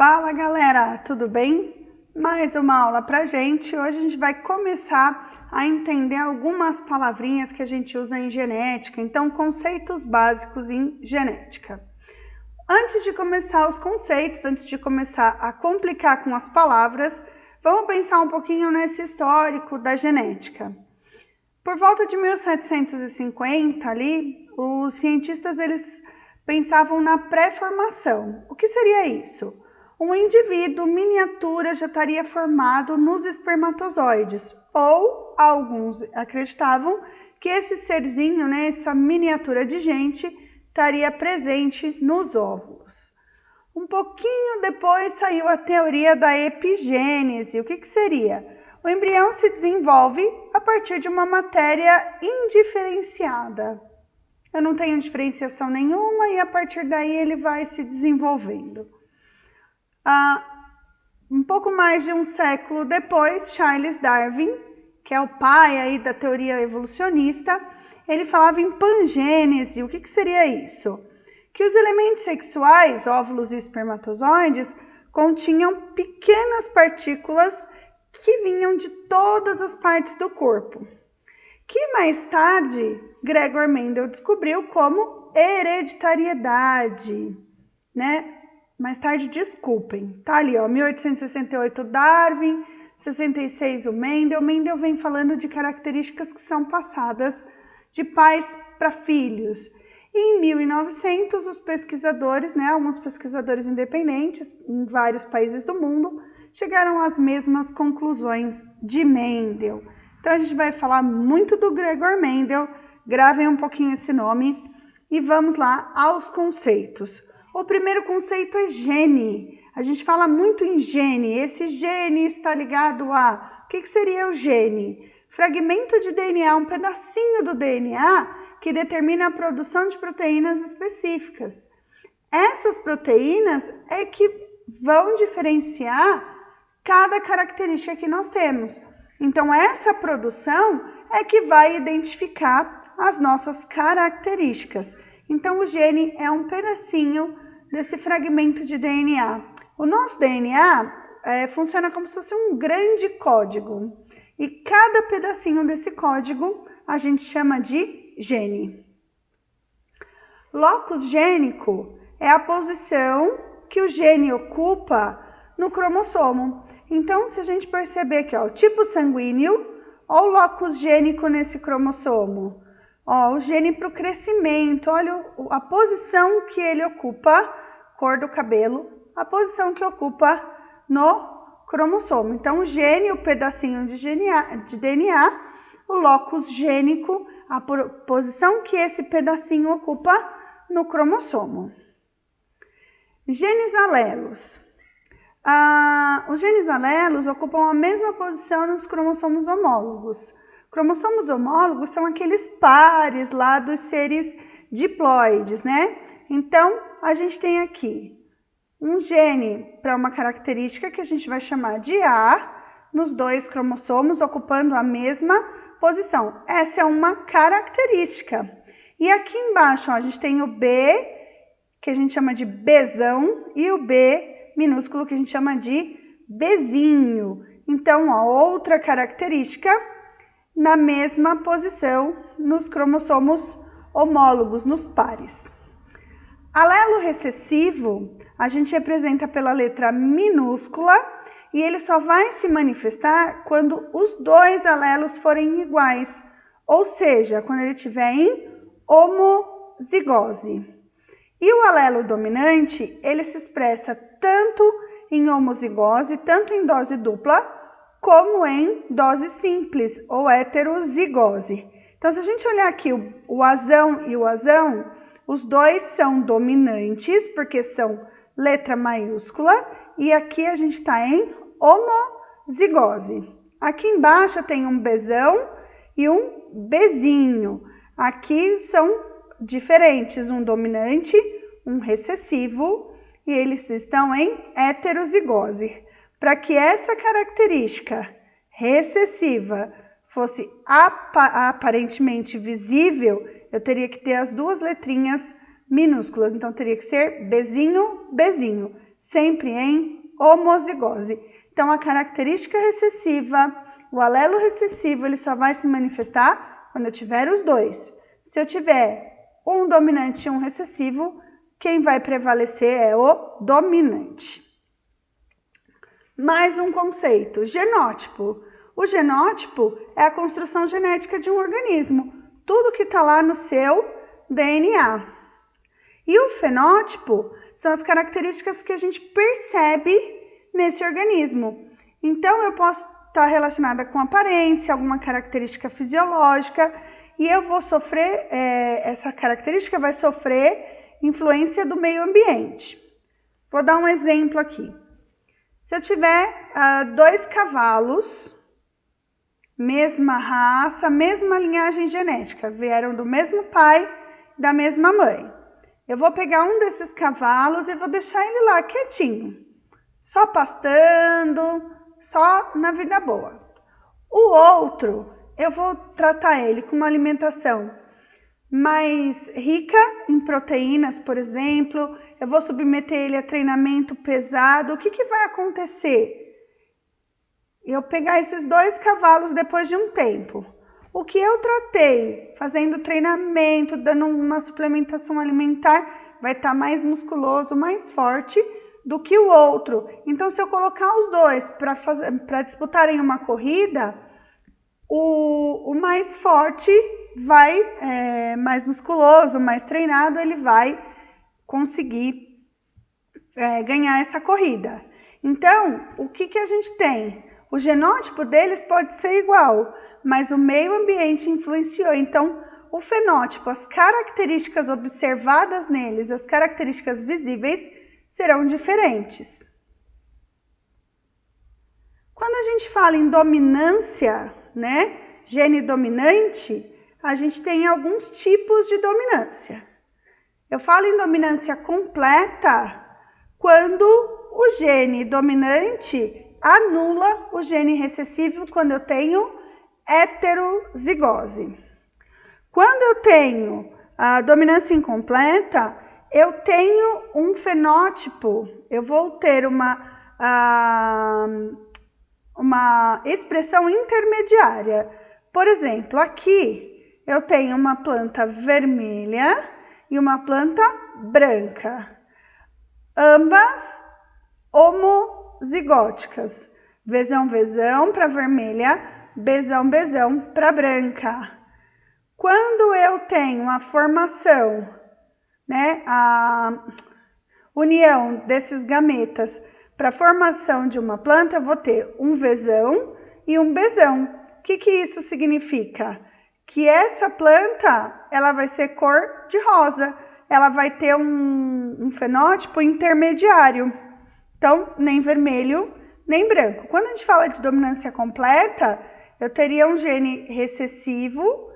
Fala galera, tudo bem? Mais uma aula pra gente. Hoje a gente vai começar a entender algumas palavrinhas que a gente usa em genética, então conceitos básicos em genética. Antes de começar os conceitos, antes de começar a complicar com as palavras, vamos pensar um pouquinho nesse histórico da genética. Por volta de 1750 ali, os cientistas eles pensavam na pré-formação. O que seria isso? Um indivíduo miniatura já estaria formado nos espermatozoides, ou alguns acreditavam que esse serzinho, essa miniatura de gente, estaria presente nos óvulos. Um pouquinho depois saiu a teoria da epigênese. O que seria? O embrião se desenvolve a partir de uma matéria indiferenciada. Eu não tenho diferenciação nenhuma e a partir daí ele vai se desenvolvendo. Um pouco mais de um século depois, Charles Darwin, que é o pai aí da teoria evolucionista, ele falava em pangênese. O que seria isso? Que os elementos sexuais, óvulos e espermatozoides, continham pequenas partículas que vinham de todas as partes do corpo, que mais tarde Gregor Mendel descobriu como hereditariedade, Mais tarde, desculpem, tá ali, ó, 1868 Darwin, 66 o Mendel. Mendel vem falando de características que são passadas de pais para filhos. E em 1900, os pesquisadores, alguns pesquisadores independentes em vários países do mundo, chegaram às mesmas conclusões de Mendel. Então, a gente vai falar muito do Gregor Mendel, gravem um pouquinho esse nome e vamos lá aos conceitos. O primeiro conceito é gene. A gente fala muito em gene. Esse gene está ligado a... O que seria o gene? Fragmento de DNA, um pedacinho do DNA que determina a produção de proteínas específicas. Essas proteínas é que vão diferenciar cada característica que nós temos. Então, essa produção é que vai identificar as nossas características. Então, o gene é um pedacinho desse fragmento de DNA. O nosso DNA funciona como se fosse um grande código. E cada pedacinho desse código a gente chama de gene. Locus gênico é a posição que o gene ocupa no cromossomo. Então, se a gente perceber aqui, ó, o tipo sanguíneo, ó, o locus gênico nesse cromossomo. Ó, o gene para o crescimento, olha a posição que ele ocupa, cor do cabelo, a posição que ocupa no cromossomo. Então, o gene, o pedacinho de DNA, o locus gênico, a posição que esse pedacinho ocupa no cromossomo. Genes alelos. Os genes alelos ocupam a mesma posição nos cromossomos homólogos. Cromossomos homólogos são aqueles pares lá dos seres diploides, Então, a gente tem aqui um gene para uma característica que a gente vai chamar de A, nos dois cromossomos ocupando a mesma posição. Essa é uma característica. E aqui embaixo, ó, a gente tem o B, que a gente chama de Bzão, e o B minúsculo, que a gente chama de Bzinho. Então, ó, outra característica na mesma posição nos cromossomos homólogos, nos pares. Alelo recessivo, a gente representa pela letra minúscula e ele só vai se manifestar quando os dois alelos forem iguais, ou seja, quando ele estiver em homozigose. E o alelo dominante, ele se expressa tanto em homozigose, tanto em dose dupla, como em dose simples ou heterozigose. Então, se a gente olhar aqui o azão e o azão, os dois são dominantes, porque são letra maiúscula, e aqui a gente está em homozigose. Aqui embaixo tem um Bzão e um Bzinho. Aqui são diferentes, um dominante, um recessivo, e eles estão em heterozigose. Para que essa característica recessiva fosse aparentemente visível, eu teria que ter as duas letrinhas minúsculas. Então, teria que ser Bzinho, Bzinho. sempre em homozigose. Então, a característica recessiva, o alelo recessivo, ele só vai se manifestar quando eu tiver os dois. Se eu tiver um dominante e um recessivo, quem vai prevalecer é o dominante. Mais um conceito, genótipo. O genótipo é a construção genética de um organismo, tudo que está lá no seu DNA. E o fenótipo são as características que a gente percebe nesse organismo. Então, eu posso estar relacionada com aparência, alguma característica fisiológica, e eu vou sofrer, essa característica vai sofrer influência do meio ambiente. Vou dar um exemplo aqui. Se eu tiver 2 cavalos, mesma raça, mesma linhagem genética, vieram do mesmo pai, da mesma mãe. Eu vou pegar um desses cavalos e vou deixar ele lá quietinho, só pastando, só na vida boa. O outro, eu vou tratar ele com uma alimentação mais rica em proteínas, por exemplo, eu vou submeter ele a treinamento pesado. O que vai acontecer? Eu pegar esses 2 cavalos depois de um tempo. O que eu tratei, fazendo treinamento, dando uma suplementação alimentar, vai estar mais musculoso, mais forte do que o outro. Então, se eu colocar os 2 para disputarem uma corrida, o mais forte vai, mais musculoso, mais treinado, ele vai conseguir ganhar essa corrida. Então, o que a gente tem? O genótipo deles pode ser igual, mas o meio ambiente influenciou. Então, o fenótipo, as características observadas neles, as características visíveis, serão diferentes. Quando a gente fala em dominância, né, gene dominante, a gente tem alguns tipos de dominância. Eu falo em dominância completa quando o gene dominante anula o gene recessivo, quando eu tenho heterozigose. Quando eu tenho a dominância incompleta, eu tenho um fenótipo, eu vou ter uma expressão intermediária. Por exemplo, aqui eu tenho uma planta vermelha e uma planta branca, ambas homozigóticas, Vzão para vermelha, Bzão para branca. Quando eu tenho a formação, né, a união desses gametas para a formação de uma planta, eu vou ter um Vzão e um Bzão. O que isso significa? Que essa planta, ela vai ser cor de rosa, ela vai ter um fenótipo intermediário, então nem vermelho nem branco. Quando a gente fala de dominância completa, eu teria um gene recessivo,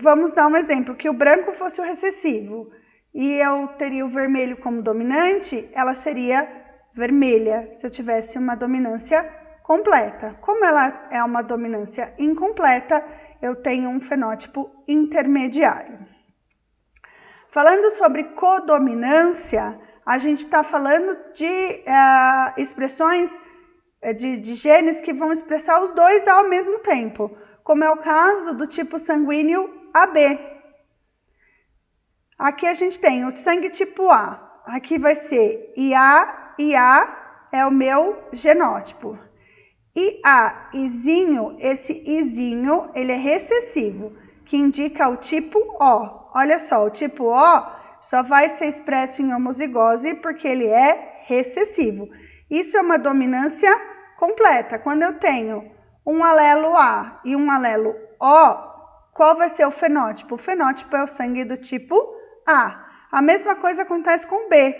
vamos dar um exemplo, que o branco fosse o recessivo e eu teria o vermelho como dominante, ela seria vermelha, se eu tivesse uma dominância completa. Como ela é uma dominância incompleta, eu tenho um fenótipo intermediário. Falando sobre codominância, a gente está falando de expressões de genes que vão expressar os 2 ao mesmo tempo, como é o caso do tipo sanguíneo AB. Aqui a gente tem o sangue tipo A, aqui vai ser IA, IA é o meu genótipo. IA, Izinho, esse Izinho, ele é recessivo, que indica o tipo O. Olha só, o tipo O só vai ser expresso em homozigose porque ele é recessivo. Isso é uma dominância completa. Quando eu tenho um alelo A e um alelo O, qual vai ser o fenótipo? O fenótipo é o sangue do tipo A. A mesma coisa acontece com B.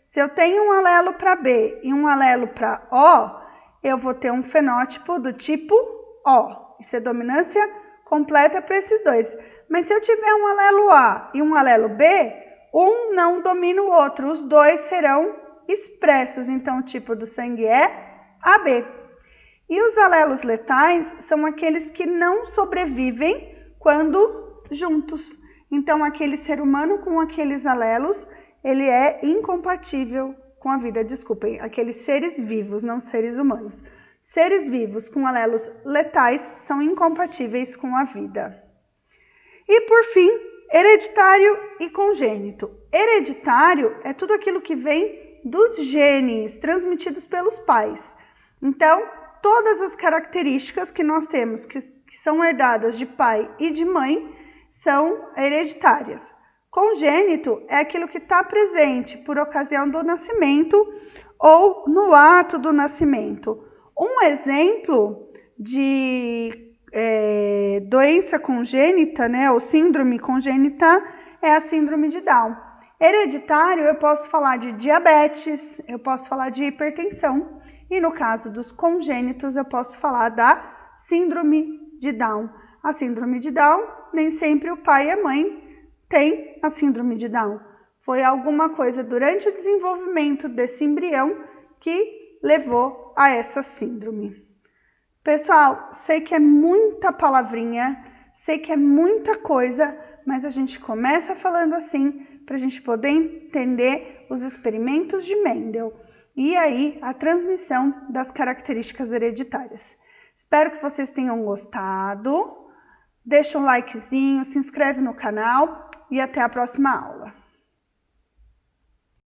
Se eu tenho um alelo para B e um alelo para O, eu vou ter um fenótipo do tipo O. Isso é dominância completa para esses 2. Mas se eu tiver um alelo A e um alelo B, um não domina o outro, os 2 serão expressos, então o tipo do sangue é AB. E os alelos letais são aqueles que não sobrevivem quando juntos. Então aquele ser humano com aqueles alelos, ele é incompatível desculpem, aqueles seres vivos, não seres humanos. Seres vivos com alelos letais são incompatíveis com a vida. E por fim, hereditário e congênito. Hereditário é tudo aquilo que vem dos genes transmitidos pelos pais. Então, todas as características que nós temos que são herdadas de pai e de mãe são hereditárias. Congênito é aquilo que está presente por ocasião do nascimento ou no ato do nascimento. Um exemplo de doença congênita, né, ou síndrome congênita, é a síndrome de Down. Hereditário, eu posso falar de diabetes, eu posso falar de hipertensão, e no caso dos congênitos, eu posso falar da síndrome de Down. A síndrome de Down, nem sempre o pai e a mãe têm a síndrome de Down. Foi alguma coisa durante o desenvolvimento desse embrião que levou a essa síndrome. Pessoal, sei que é muita palavrinha, sei que é muita coisa, mas a gente começa falando assim para a gente poder entender os experimentos de Mendel e aí a transmissão das características hereditárias. Espero que vocês tenham gostado. Deixa um likezinho, se inscreve no canal e até a próxima aula.